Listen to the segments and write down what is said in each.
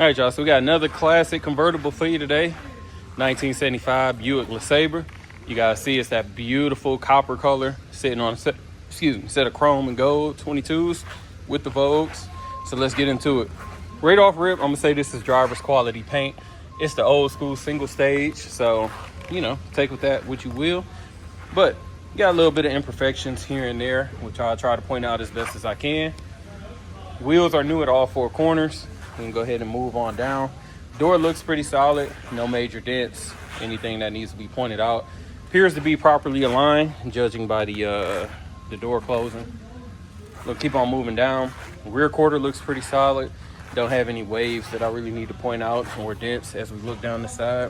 All right, y'all, so we got another classic convertible for you today. 1975 Buick Lesabre. You guys see it's that beautiful copper color sitting on a set of chrome and gold 22s with the vogues. So let's get into it. Right off rip, I'm gonna say this is driver's quality paint. It's the old school single stage, so take with that what you will. But you got a little bit of imperfections here and there, which I'll try to point out as best as I can. Wheels are new at all four corners. We can go ahead and move on down. Door looks pretty solid, no major dents, anything that needs to be pointed out. Appears to be properly aligned, judging by the door closing. We'll keep on moving down. Rear quarter looks pretty solid. Don't have any waves that I really need to point out or dents as we look down the side.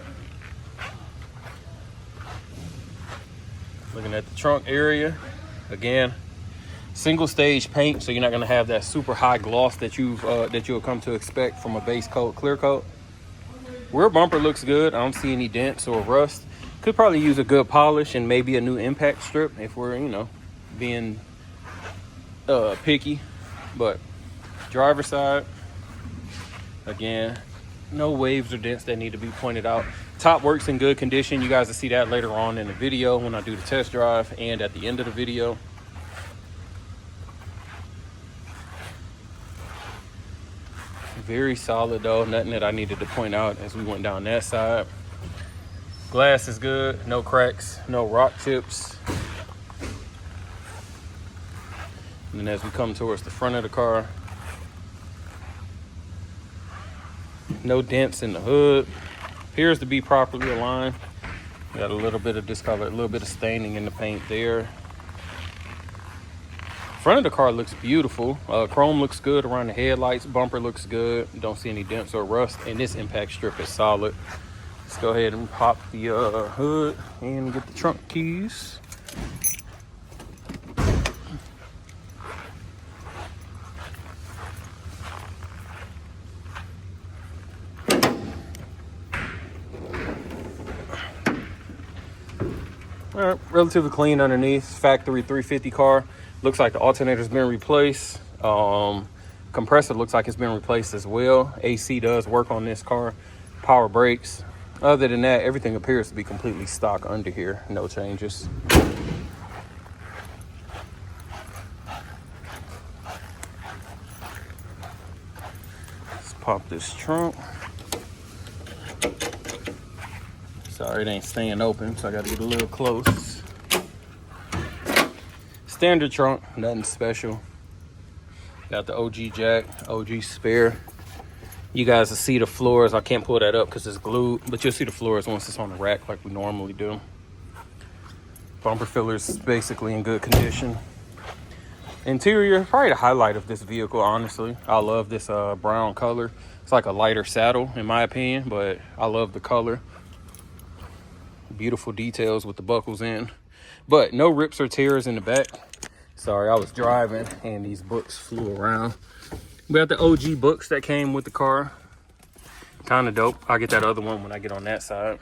Looking at the trunk area, again, single stage paint, so you're not going to have that super high gloss that you'll come to expect from a base coat, clear coat. Rear bumper looks good. I don't see any dents or rust. Could probably use a good polish and maybe a new impact strip if we're being picky. But driver side, again, no waves or dents that need to be pointed out. Top works in good condition. You guys will see that later on in the video when I do the test drive and at the end of the video. Very solid though, nothing that I needed to point out as we went down that side. Glass is good, no cracks, no rock chips. And then as we come towards the front of the car, no dents in the hood. Appears to be properly aligned. Got a little bit of discolor, a little bit of staining in the paint there. Front of the car looks beautiful. Chrome looks good around the headlights. Bumper looks good. Don't see any dents or rust. And this impact strip is solid. Let's go ahead and pop the hood and get the trunk keys. All right, relatively clean underneath. Factory 350 car. Looks like the alternator's been replaced. Compressor looks like it's been replaced as well. AC does work on this car. Power brakes. Other than that, everything appears to be completely stock under here. No changes. Let's pop this trunk. Sorry, it ain't staying open, so I gotta get a little close. Standard trunk, nothing special. Got the OG jack, OG spare. You guys will see the floors. I can't pull that up because it's glued, but you'll see the floors once it's on the rack like we normally do. Bumper fillers basically in good condition. Interior, probably the highlight of this vehicle, honestly. I love this brown color. It's like a lighter saddle in my opinion, but I love the color. Beautiful details with the buckles in, but no rips or tears in the back. Sorry, I was driving and these books flew around. We got the OG books that came with the car. Kind of dope. I'll get that other one when I get on that side.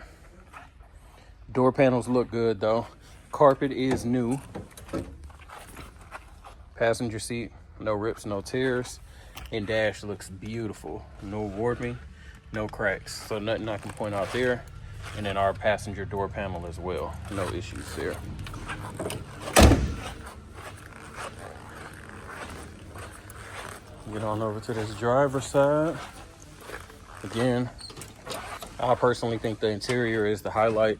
Door panels look good though. Carpet is new. Passenger seat, no rips, no tears. And dash looks beautiful. No warping, no cracks. So nothing I can point out there. And then our passenger door panel as well. No issues there. Get on over to this driver's side. Again, I personally think the interior is the highlight.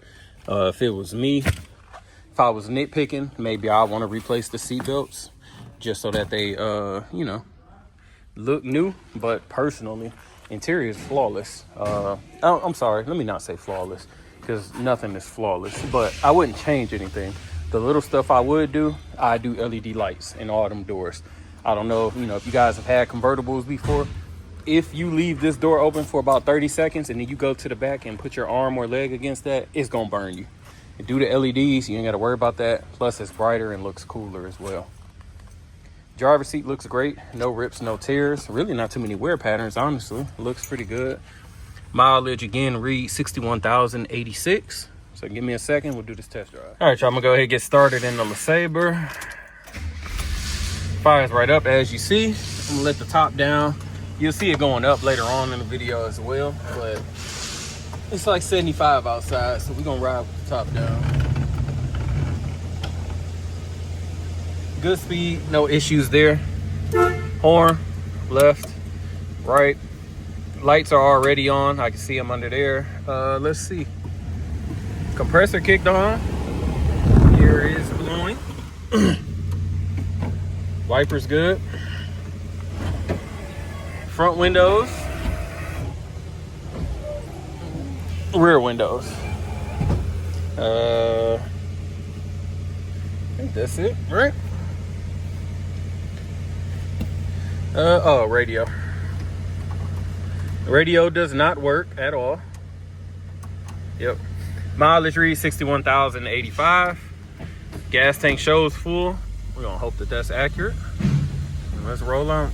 If it was me, if I was nitpicking, maybe I want to replace the seat belts just so that they, look new. But personally, interior is flawless. I'm sorry, let me not say flawless because nothing is flawless, but I wouldn't change anything. The little stuff I would do, I do LED lights in all them doors. I don't know if you guys have had convertibles before. If you leave this door open for about 30 seconds and then you go to the back and put your arm or leg against that, it's gonna burn you. And due to LEDs, you ain't gotta worry about that. Plus it's brighter and looks cooler as well. Driver's seat looks great. No rips, no tears. Really not too many wear patterns, honestly. Looks pretty good. Mileage again reads 61,086. So give me a second, we'll do this test drive. All right, y'all, I'm gonna go ahead and get started in the Lesabre. Fires right up as you see. I'm gonna let the top down You'll see it going up later on in the video as well, but it's like 75 outside, so we're gonna ride with the top down. Good speed, no issues there. Horn, left, right. Lights are already on. I can see them under there. Let's see. Compressor kicked on. Air is blowing. Wipers good. Front windows. Rear windows. I think that's it, right? Oh, radio. The radio does not work at all. Yep. Mileage reads 61,085. Gas tank shows full. We're gonna hope that that's accurate. And let's roll on.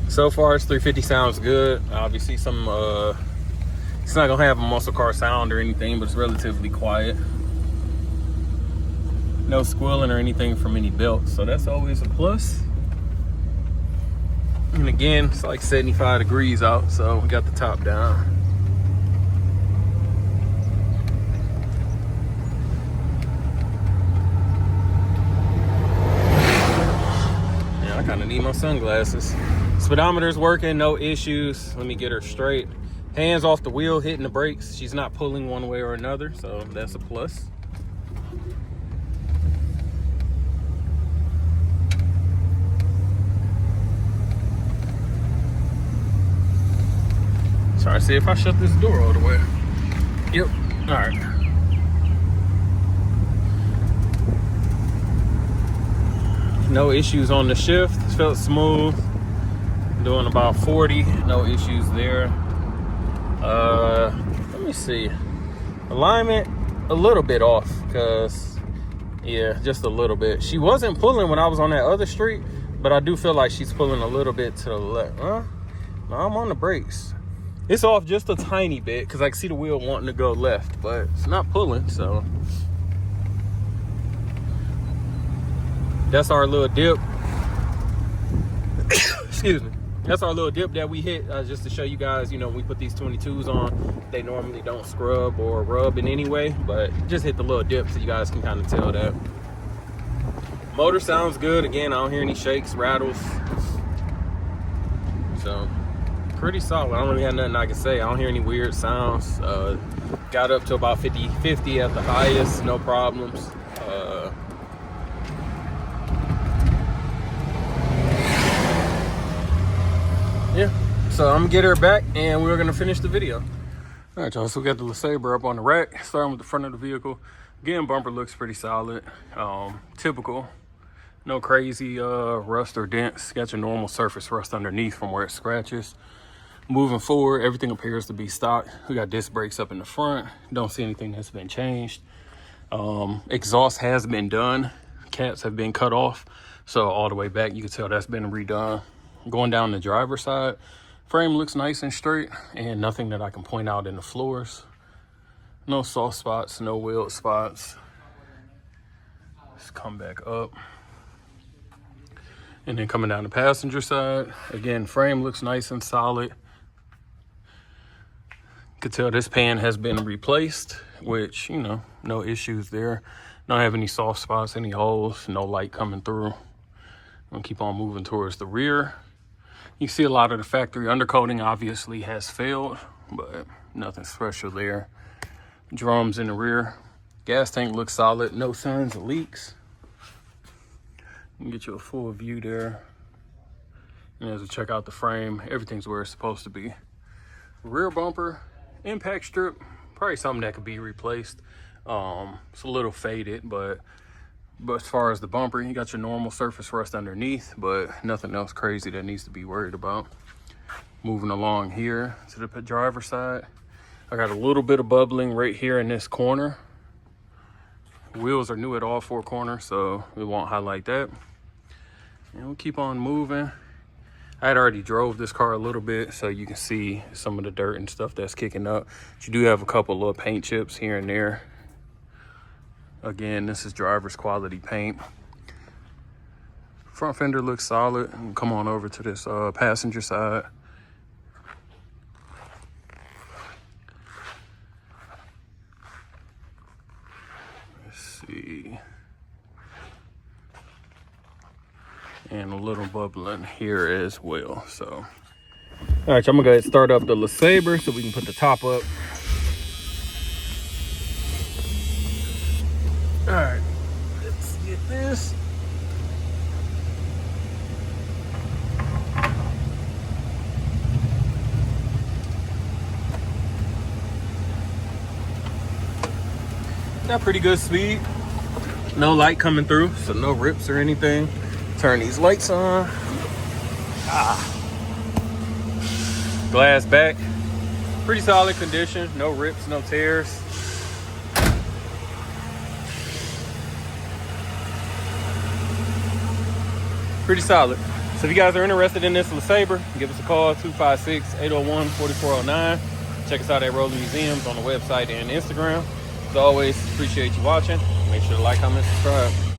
So far, it's 350 sounds good. Obviously, it's not gonna have a muscle car sound or anything, but it's relatively quiet. No squealing or anything from any belts, so that's always a plus. And again, it's like 75 degrees out, so we got the top down. Yeah, I kind of need my sunglasses. Speedometer's working, no issues. Let me get her straight. Hands off the wheel, hitting the brakes. She's not pulling one way or another, so that's a plus. Try to see if I shut this door all the way. Yep. All right. No issues on the shift. It felt smooth. Doing about 40. No issues there. Let me see. Alignment a little bit off, because yeah, just a little bit. She wasn't pulling when I was on that other street, but I do feel like she's pulling a little bit to the left. Huh? No, I'm on the brakes. It's off just a tiny bit because I can see the wheel wanting to go left, but it's not pulling, so. That's our little dip. Excuse me. That's our little dip that we hit, just to show you guys, you know, we put these 22s on. They normally don't scrub or rub in any way, but just hit the little dip so you guys can kind of tell that. Motor sounds good. Again, I don't hear any shakes, rattles. So. Pretty solid. I don't really have nothing I can say. I don't hear any weird sounds. Got up to about 50 at the highest, no problems. Yeah, so I'm gonna get her back and we're gonna finish the video. All right, y'all, so we got the Lesabre up on the rack, starting with the front of the vehicle. Again, bumper looks pretty solid. Typical. No crazy rust or dents. Got your normal surface rust underneath from where it scratches. Moving forward, everything appears to be stock. We got disc brakes up in the front. Don't see anything that's been changed. Exhaust has been done. Caps have been cut off. So all the way back, you can tell that's been redone. Going down the driver's side, frame looks nice and straight, and nothing that I can point out in the floors. No soft spots, no weld spots. Let's come back up. And then coming down the passenger side, again, frame looks nice and solid. Could tell this pan has been replaced, which, you know, no issues there. Don't have any soft spots, any holes, no light coming through. I'm gonna keep on moving towards the rear. You see a lot of the factory undercoating obviously has failed, but nothing special there. Drums in the rear. Gas tank looks solid, no signs of leaks. Get you a full view there. And as we check out the frame, everything's where it's supposed to be. Rear bumper, impact strip, probably something that could be replaced. It's a little faded, but as far as the bumper, you got your normal surface rust underneath, but nothing else crazy that needs to be worried about. Moving along here to the driver's side, I got a little bit of bubbling right here in this corner. Wheels are new at all four corners, so we won't highlight that. And we'll keep on moving. I had already drove this car a little bit, so you can see some of the dirt and stuff that's kicking up. But you do have a couple little paint chips here and there. Again, this is driver's quality paint. Front fender looks solid. Come on over to this passenger side. Let's see. And a little bubbling here as well. So, all right, so I'm gonna go ahead and start up the Lesabre so we can put the top up. All right, let's get this. Got pretty good speed. No light coming through, so no rips or anything. Turn these lights on. Glass back. Pretty solid condition. No rips, no tears. Pretty solid. So if you guys are interested in this Lesabre, give us a call, 256-801-4409. Check us out at Rolling Museums on the website and Instagram. As always, appreciate you watching. Make sure to like, comment, subscribe.